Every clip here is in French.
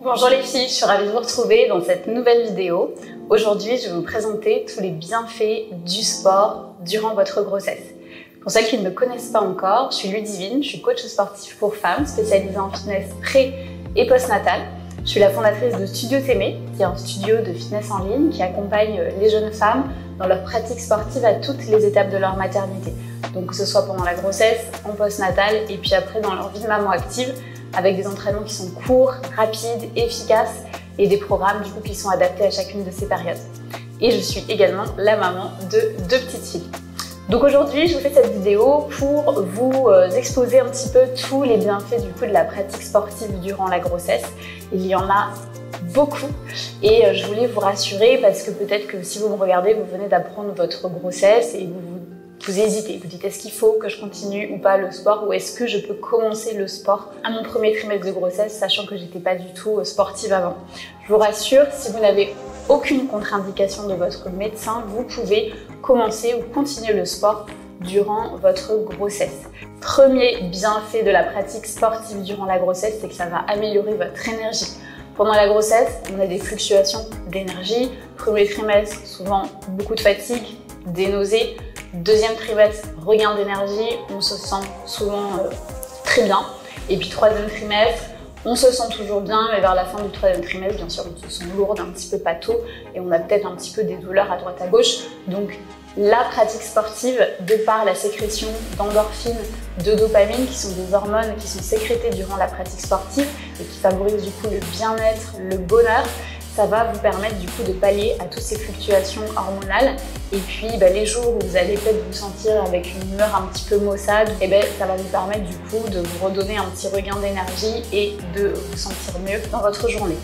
Bonjour les filles, je suis ravie de vous retrouver dans cette nouvelle vidéo. Aujourd'hui, je vais vous présenter tous les bienfaits du sport durant votre grossesse. Pour celles qui ne me connaissent pas encore, je suis Ludivine, je suis coach sportif pour femmes spécialisée en fitness pré- et post-natal. Je suis la fondatrice de Studio T'Aimer, qui est un studio de fitness en ligne qui accompagne les jeunes femmes dans leur pratique sportive à toutes les étapes de leur maternité. Donc que ce soit pendant la grossesse, en post-natal et puis après dans leur vie de maman active, avec des entraînements qui sont courts, rapides, efficaces et des programmes du coup qui sont adaptés à chacune de ces périodes. Et je suis également la maman de 2 petites filles. Donc aujourd'hui, je vous fais cette vidéo pour vous exposer un petit peu tous les bienfaits du coup de la pratique sportive durant la grossesse. Il y en a beaucoup et je voulais vous rassurer parce que peut-être que si vous me regardez, vous venez d'apprendre votre grossesse et vous hésitez, vous dites est-ce qu'il faut que je continue ou pas le sport ou est-ce que je peux commencer le sport à mon premier trimestre de grossesse sachant que j'étais pas du tout sportive avant. Je vous rassure, si vous n'avez aucune contre-indication de votre médecin, vous pouvez commencer ou continuer le sport durant votre grossesse. Premier bienfait de la pratique sportive durant la grossesse, c'est que ça va améliorer votre énergie. Pendant la grossesse, on a des fluctuations d'énergie. Premier trimestre, souvent beaucoup de fatigue, des nausées. Deuxième trimestre, regain d'énergie, on se sent souvent très bien. Et puis troisième trimestre, on se sent toujours bien, mais vers la fin du troisième trimestre, bien sûr, on se sent lourde, un petit peu pâteau, et on a peut-être un petit peu des douleurs à droite à gauche. Donc la pratique sportive, de par la sécrétion d'endorphines, de dopamine, qui sont des hormones qui sont sécrétées durant la pratique sportive et qui favorisent du coup le bien-être, le bonheur, ça va vous permettre du coup de pallier à toutes ces fluctuations hormonales. Et puis les jours où vous allez peut-être vous sentir avec une humeur un petit peu maussade, ça va vous permettre du coup de vous redonner un petit regain d'énergie et de vous sentir mieux dans votre journée.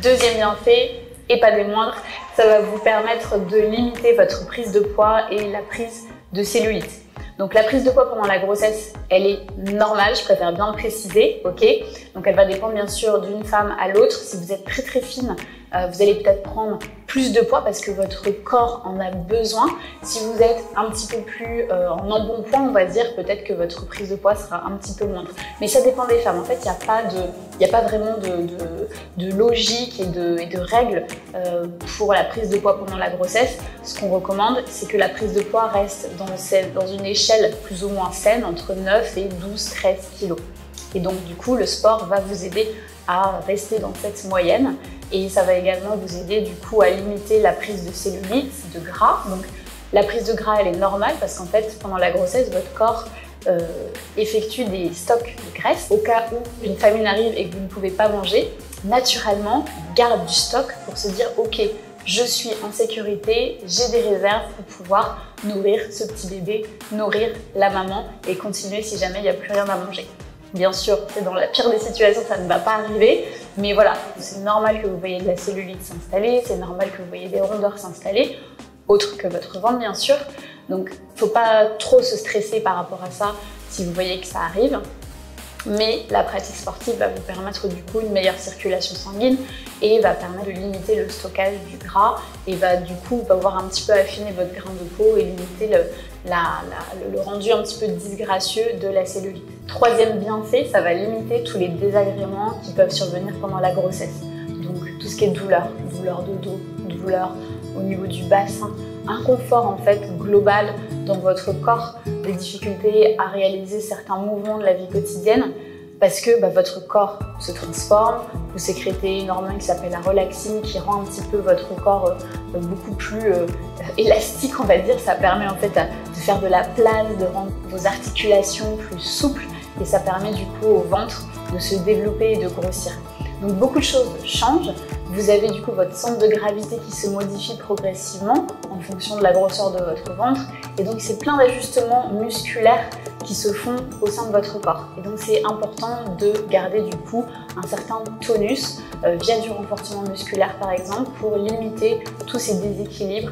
Deuxième bienfait, et pas des moindres, ça va vous permettre de limiter votre prise de poids et la prise de cellulite. Donc la prise de poids pendant la grossesse, elle est normale, je préfère bien le préciser, ok? Donc elle va dépendre bien sûr d'une femme à l'autre. Si vous êtes très très fine, vous allez peut-être prendre plus de poids parce que votre corps en a besoin. Si vous êtes un petit peu plus en embonpoint, on va dire, peut-être que votre prise de poids sera un petit peu moindre. Mais ça dépend des femmes. En fait, il n'y a pas vraiment de logique et de règles pour la prise de poids pendant la grossesse. Ce qu'on recommande, c'est que la prise de poids reste dans une échelle plus ou moins saine, entre 9 et 12-13 kg. Et donc, du coup, le sport va vous aider à rester dans cette moyenne. Et ça va également vous aider du coup à limiter la prise de cellulite, de gras. Donc la prise de gras elle est normale parce qu'en fait pendant la grossesse votre corps effectue des stocks de graisse. Au cas où une famine arrive et que vous ne pouvez pas manger, naturellement garde du stock pour se dire ok, je suis en sécurité, j'ai des réserves pour pouvoir nourrir ce petit bébé, nourrir la maman et continuer si jamais il n'y a plus rien à manger. Bien sûr, c'est dans la pire des situations, ça ne va pas arriver, mais voilà, c'est normal que vous voyez de la cellulite s'installer, c'est normal que vous voyez des rondeurs s'installer, autre que votre ventre bien sûr. Donc, il ne faut pas trop se stresser par rapport à ça si vous voyez que ça arrive. Mais la pratique sportive va vous permettre du coup une meilleure circulation sanguine et va permettre de limiter le stockage du gras et va du coup pouvoir un petit peu affiner votre grain de peau et limiter le rendu un petit peu disgracieux de la cellulite. Troisième bienfait, ça va limiter tous les désagréments qui peuvent survenir pendant la grossesse. Donc tout ce qui est douleur de dos, douleur au niveau du bassin, inconfort en fait global dans votre corps, des difficultés à réaliser certains mouvements de la vie quotidienne parce que votre corps se transforme, vous sécrétez une hormone qui s'appelle la relaxine qui rend un petit peu votre corps beaucoup plus élastique on va dire, ça permet en fait de faire de la place, de rendre vos articulations plus souples et ça permet du coup au ventre de se développer et de grossir. Donc beaucoup de choses changent. Vous avez du coup votre centre de gravité qui se modifie progressivement en fonction de la grosseur de votre ventre et donc c'est plein d'ajustements musculaires qui se font au sein de votre corps. Et donc c'est important de garder du coup un certain tonus via du renforcement musculaire par exemple pour limiter tous ces déséquilibres,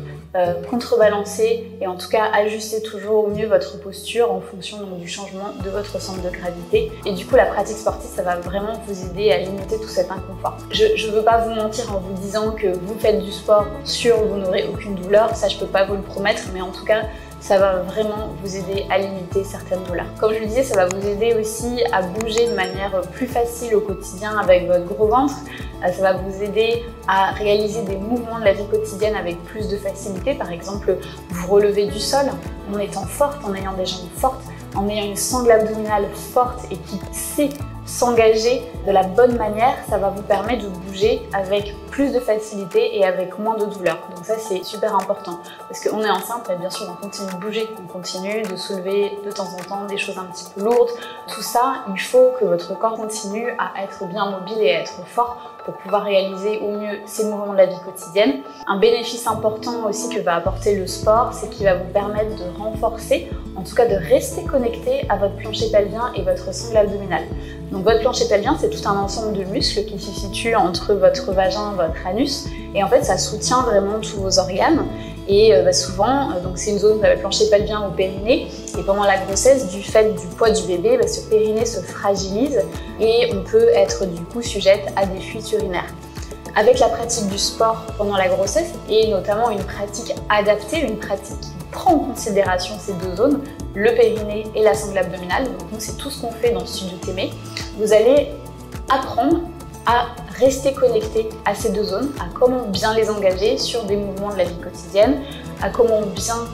contrebalancer et en tout cas ajuster toujours au mieux votre posture en fonction donc, du changement de votre centre de gravité. Et du coup la pratique sportive ça va vraiment vous aider à limiter tout cet inconfort. Je ne veux pas vous mentir en vous disant que vous faites du sport sûr vous n'aurez aucune douleur, ça je peux pas vous le promettre mais en tout cas ça va vraiment vous aider à limiter certaines douleurs. Comme je le disais, ça va vous aider aussi à bouger de manière plus facile au quotidien avec votre gros ventre. Ça va vous aider à réaliser des mouvements de la vie quotidienne avec plus de facilité. Par exemple, vous relever du sol en étant forte, en ayant des jambes fortes, en ayant une sangle abdominale forte et qui sait s'engager de la bonne manière, ça va vous permettre de bouger avec plus de facilité et avec moins de douleur. Donc ça, c'est super important parce qu'on est enceinte, et bien sûr, on continue de bouger, on continue de soulever de temps en temps des choses un petit peu lourdes. Tout ça, il faut que votre corps continue à être bien mobile et à être fort pour pouvoir réaliser au mieux ces mouvements de la vie quotidienne. Un bénéfice important aussi que va apporter le sport, c'est qu'il va vous permettre de renforcer, en tout cas de rester connecté à votre plancher pelvien et votre sangle abdominale. Donc votre plancher pelvien, c'est tout un ensemble de muscles qui se situent entre votre vagin et votre anus. Et en fait, ça soutient vraiment tous vos organes. Et souvent, donc c'est une zone, le plancher pelvien ou périnée. Et pendant la grossesse, du fait du poids du bébé, ce périnée se fragilise et on peut être du coup sujette à des fuites urinaires. Avec la pratique du sport pendant la grossesse et notamment une pratique adaptée, une pratique qui prend en considération ces deux zones, le périnée et la sangle abdominale, donc nous c'est tout ce qu'on fait dans Studio Témé, vous allez apprendre à rester connecté à ces deux zones, à comment bien les engager sur des mouvements de la vie quotidienne, à comment bien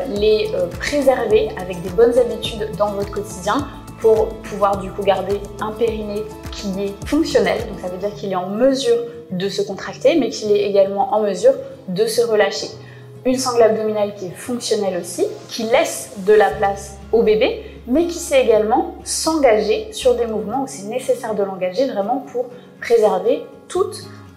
les préserver avec des bonnes habitudes dans votre quotidien pour pouvoir du coup garder un périnée qui est fonctionnel, donc ça veut dire qu'il est en mesure de se contracter mais qu'il est également en mesure de se relâcher. Une sangle abdominale qui est fonctionnelle aussi, qui laisse de la place au bébé, mais qui sait également s'engager sur des mouvements où c'est nécessaire de l'engager vraiment pour préserver tout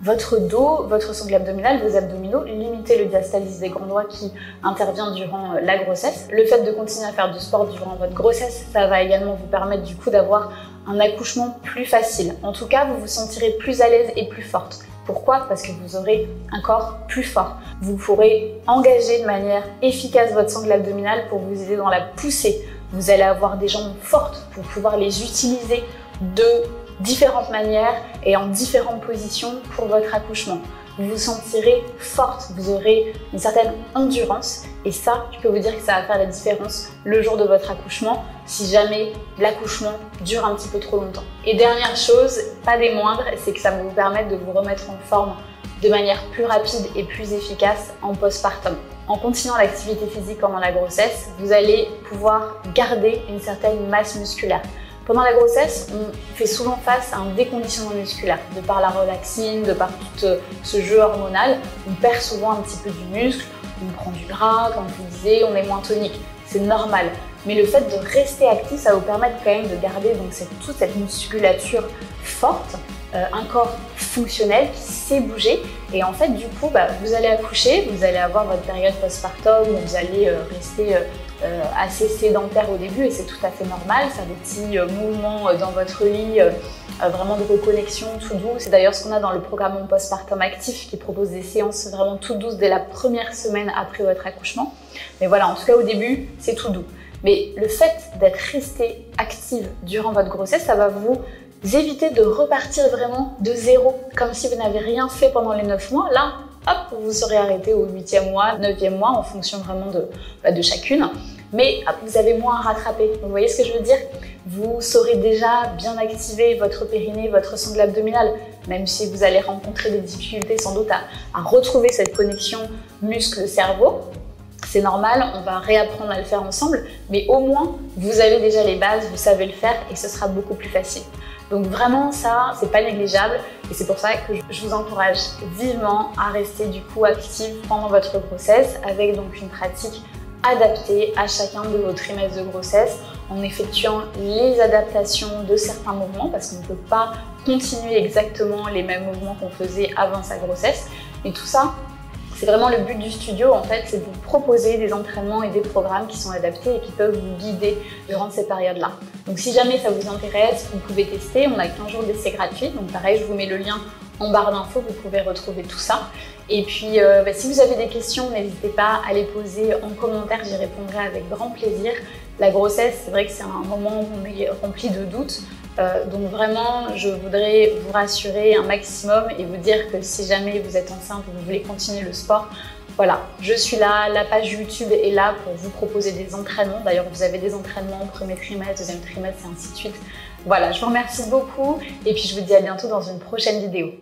votre dos, votre sangle abdominale, vos abdominaux, limiter le diastasis des grands doigts qui intervient durant la grossesse. Le fait de continuer à faire du sport durant votre grossesse, ça va également vous permettre du coup d'avoir un accouchement plus facile. En tout cas, vous vous sentirez plus à l'aise et plus forte. Pourquoi? Parce que vous aurez un corps plus fort. Vous pourrez engager de manière efficace votre sangle abdominale pour vous aider dans la poussée. Vous allez avoir des jambes fortes pour pouvoir les utiliser de différentes manières et en différentes positions pour votre accouchement. Vous vous sentirez forte, vous aurez une certaine endurance et ça, je peux vous dire que ça va faire la différence le jour de votre accouchement si jamais l'accouchement dure un petit peu trop longtemps. Et dernière chose, pas des moindres, c'est que ça va vous permettre de vous remettre en forme de manière plus rapide et plus efficace en postpartum. En continuant l'activité physique pendant la grossesse, vous allez pouvoir garder une certaine masse musculaire. Pendant la grossesse, on fait souvent face à un déconditionnement musculaire. De par la relaxine, de par tout ce jeu hormonal, on perd souvent un petit peu du muscle, on prend du gras, comme je vous disais, on est moins tonique. C'est normal. Mais le fait de rester actif, ça va vous permettre quand même de garder donc toute cette musculature forte, un corps fonctionnel qui sait bouger. Et en fait, du coup, vous allez accoucher, vous allez avoir votre période postpartum où vous allez rester assez sédentaire au début et c'est tout à fait normal, faire des petits mouvements dans votre lit, vraiment de reconnexion tout doux. C'est d'ailleurs ce qu'on a dans le programme Mon Postpartum Actif qui propose des séances vraiment tout douces dès la première semaine après votre accouchement. Mais voilà, en tout cas au début, c'est tout doux. Mais le fait d'être resté active durant votre grossesse, ça va vous éviter de repartir vraiment de zéro, comme si vous n'avez rien fait pendant les 9 mois. Là, hop, vous serez arrêté au 8e mois, 9e mois, en fonction vraiment de chacune. Mais vous avez moins à rattraper. Vous voyez ce que je veux dire? Vous saurez déjà bien activer votre périnée, votre sangle abdominale, même si vous allez rencontrer des difficultés sans doute à retrouver cette connexion muscle-cerveau. C'est normal, on va réapprendre à le faire ensemble, mais au moins, vous avez déjà les bases, vous savez le faire et ce sera beaucoup plus facile. Donc vraiment ça, c'est pas négligeable et c'est pour ça que je vous encourage vivement à rester du coup active pendant votre grossesse avec donc une pratique adaptée à chacun de vos trimestres de grossesse en effectuant les adaptations de certains mouvements parce qu'on ne peut pas continuer exactement les mêmes mouvements qu'on faisait avant sa grossesse. Et tout ça, c'est vraiment le but du studio en fait, c'est de vous proposer des entraînements et des programmes qui sont adaptés et qui peuvent vous guider durant ces périodes-là. Donc si jamais ça vous intéresse, vous pouvez tester, on a 15 jours d'essai gratuit, donc pareil, je vous mets le lien en barre d'infos, vous pouvez retrouver tout ça. Et puis si vous avez des questions, n'hésitez pas à les poser en commentaire, j'y répondrai avec grand plaisir. La grossesse, c'est vrai que c'est un moment où on est rempli de doutes. Donc vraiment, je voudrais vous rassurer un maximum et vous dire que si jamais vous êtes enceinte ou vous voulez continuer le sport, Voilà, je suis là, la page YouTube est là pour vous proposer des entraînements. D'ailleurs, vous avez des entraînements premier trimestre, deuxième trimestre et ainsi de suite. Voilà, je vous remercie beaucoup et puis je vous dis à bientôt dans une prochaine vidéo.